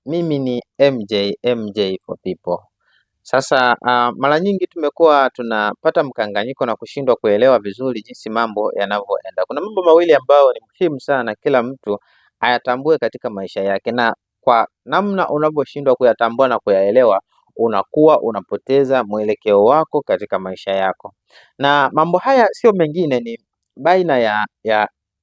Mimi ni MJ for people. Sasa mara nyingi tumekuwa tunapata mkanganyiko na kushindwa kuelewa vizuri jinsi mambo yanavyoenda. Kuna mambo mawili ambayo ni muhimu sana kila mtu ayatambue katika maisha yake, na kwa namna unavyoshindwa kuyatambua na kuyaelewa, unakuwa unapoteza mwelekeo wako katika maisha yako. Na mambo haya sio mengine, ni baina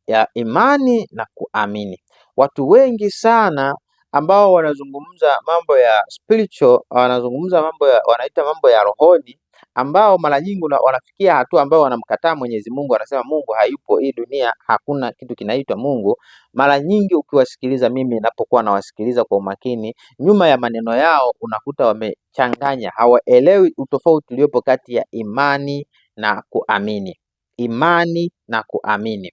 ya imani na kuamini. Watu wengi sana ambao wanazungumza mambo ya spiritual, wanazungumza mambo ya wanaita mambo ya rohoni, ambao mara nyingi wanafikia hatua ambao wanamkataa Mwenyezi Mungu, wanasema Mungu hayupo, hii dunia hakuna kitu kinaitwa Mungu. Mara nyingi ukiwasikiliza, mimi ninapokuwa nawasikiliza kwa umakini, nyuma ya maneno yao unakuta wamechanganya, hawaelewi utofauti uliopo kati ya imani na kuamini. Imani na kuamini.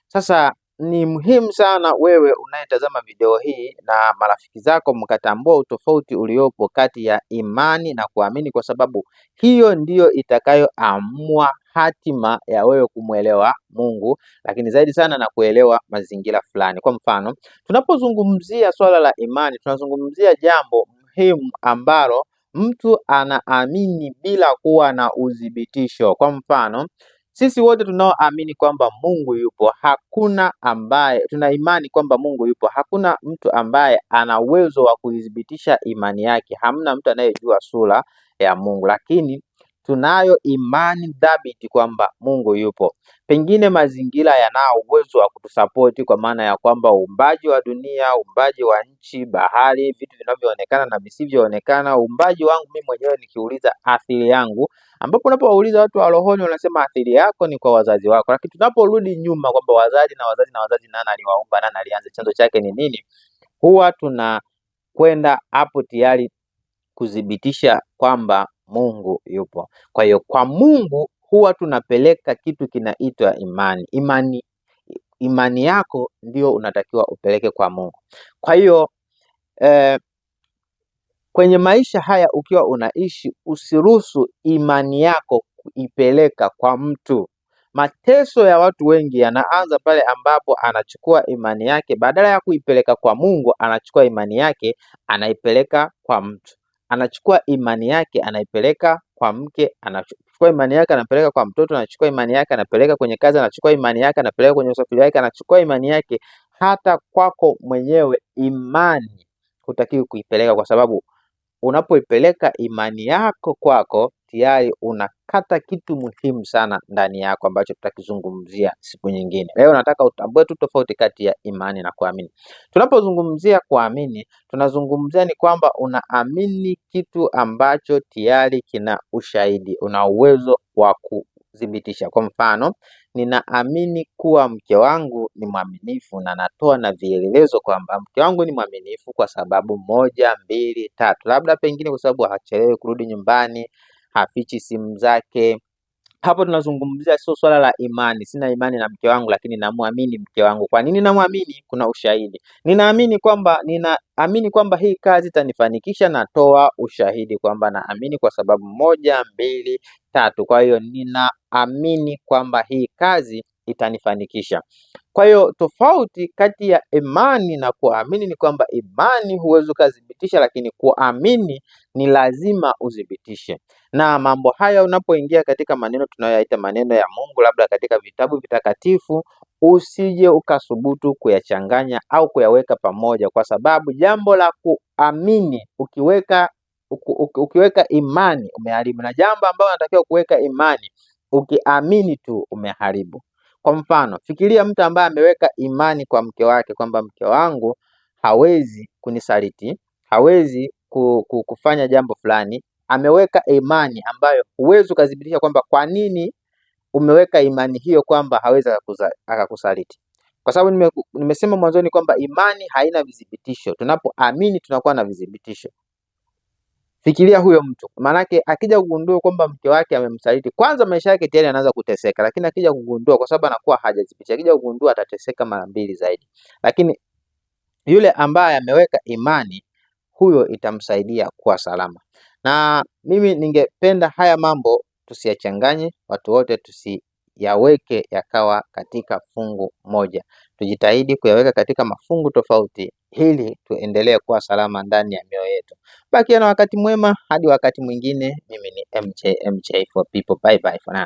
Sasa ni muhimu sana wewe unayetazama video hii na marafiki zako mkatambua utofauti uliopo kati ya imani na kuamini, kwa sababu hiyo ndiyo itakayoamua hatima ya wewe kumwelewa Mungu, lakini zaidi sana na kuelewa mazingira fulani. Kwa mfano, tunapozungumzia swala la imani, tunazungumzia jambo muhimu ambalo mtu anaamini bila kuwa na udhibitisho. Kwa mfano, sisi wote tunaoamini kwamba Mungu yupo, hakuna ambaye tuna imani kwamba Mungu yupo, hakuna mtu ambaye ana uwezo wa kudhibitisha imani yake. Hamna mtu anayejua sura ya Mungu, lakini tunayo imani thabiti kwamba Mungu yupo. Pengine mazingira yanao uwezo wa kutusapoti, kwa maana ya kwamba uumbaji wa dunia, uumbaji wa nchi, bahari, vitu vinavyoonekana na visivyoonekana, uumbaji wangu mimi mwenyewe nikiuliza asili yangu, ambapo unapowauliza watu wa rohoni wanasema asili yako ni kwa wazazi wako. Lakini tunaporudi nyuma kwamba wazazi, nani aliwaumba, nani alianza, chanzo chake ni nini, huwa tunakwenda hapo tayari kudhibitisha kwamba Mungu yupo. Kwa hiyo kwa Mungu huwa tunapeleka kitu kinaitwa imani. Imani yako ndio unatakiwa upeleke kwa Mungu. Kwa hiyo kwenye maisha haya ukiwa unaishi, usiruhusu imani yako kuipeleka kwa mtu. Mateso ya watu wengi yanaanza pale ambapo anachukua imani yake, badala ya kuipeleka kwa Mungu, anachukua imani yake anaipeleka kwa mtu. Anachukua imani yake anaipeleka kwa mke, anachukua imani yake anapeleka kwa mtoto, anachukua imani yake anapeleka kwenye kazi, anachukua imani yake anapeleka kwenye usafiri wake, anachukua imani yake hata kwako mwenyewe. Imani hutakiwi kuipeleka, kwa sababu unapoipeleka imani yako kwako, tayari unakata kitu muhimu sana ndani yako ambacho tutakizungumzia siku nyingine. Leo nataka utambue tu tofauti kati ya imani na kuamini. Tunapozungumzia kuamini, tunazungumzia ni kwamba unaamini kitu ambacho tayari kina ushahidi, una uwezo wa kudhibitisha. Kwa mfano, ninaamini kuwa mke wangu ni mwaminifu, na natoa na vielelezo kwamba mke wangu ni mwaminifu kwa sababu 1, 2, 3. Labda pengine kwa sababu hachelewi kurudi nyumbani, hafichi simu zake. Hapo tunazungumzia sio swala la imani. Sina imani na mke wangu, lakini namwamini mke wangu. Kwa nini namwamini? Kuna ushahidi. Ninaamini kwamba hii kazi itanifanikisha, natoa ushahidi kwamba naamini kwa sababu 1, 2, 3. Kwa hiyo ninaamini kwamba hii kazi itanifanikisha. Kwa hiyo tofauti kati ya imani na kuamini ni kwamba imani huwezi ukadhibitisha, lakini kuamini ni lazima udhibitishe. Na mambo haya unapoingia katika maneno tunayoyaita maneno ya Mungu, labda katika vitabu vitakatifu, usije ukasubutu kuyachanganya au kuyaweka pamoja, kwa sababu jambo la kuamini ukiweka imani umeharibu, na jambo ambalo unatakiwa kuweka imani ukiamini tu umeharibu. Kwa mfano, fikiria mtu ambaye ameweka imani kwa mke wake kwamba mke wangu hawezi kunisaliti, hawezi kufanya jambo fulani. Ameweka imani ambayo huwezi ukadhibitisha kwamba kwa nini umeweka imani hiyo kwamba hawezi akakusaliti. Kwa sababu nimesema mwanzoni kwamba imani haina vidhibitisho. Tunapoamini tunakuwa na vidhibitisho. Fikiria huyo mtu, maanake akija kugundua kwamba mke wake amemsaliti, kwanza maisha yake tayari anaanza kuteseka, lakini akija kugundua, kwa sababu anakuwa hajadhibitisha, akija kugundua atateseka mara 2 zaidi. Lakini yule ambaye ameweka imani, huyo itamsaidia kuwa salama. Na mimi ningependa haya mambo tusiyachanganye, watu wote yaweke yakawa katika fungu moja. Tujitahidi kuyaweka katika mafungu tofauti ili tuendelee kuwa salama ndani ya mioyo yetu. Bakia na wakati mwema hadi wakati mwingine. Mimi ni MJ for people. Bye bye for now.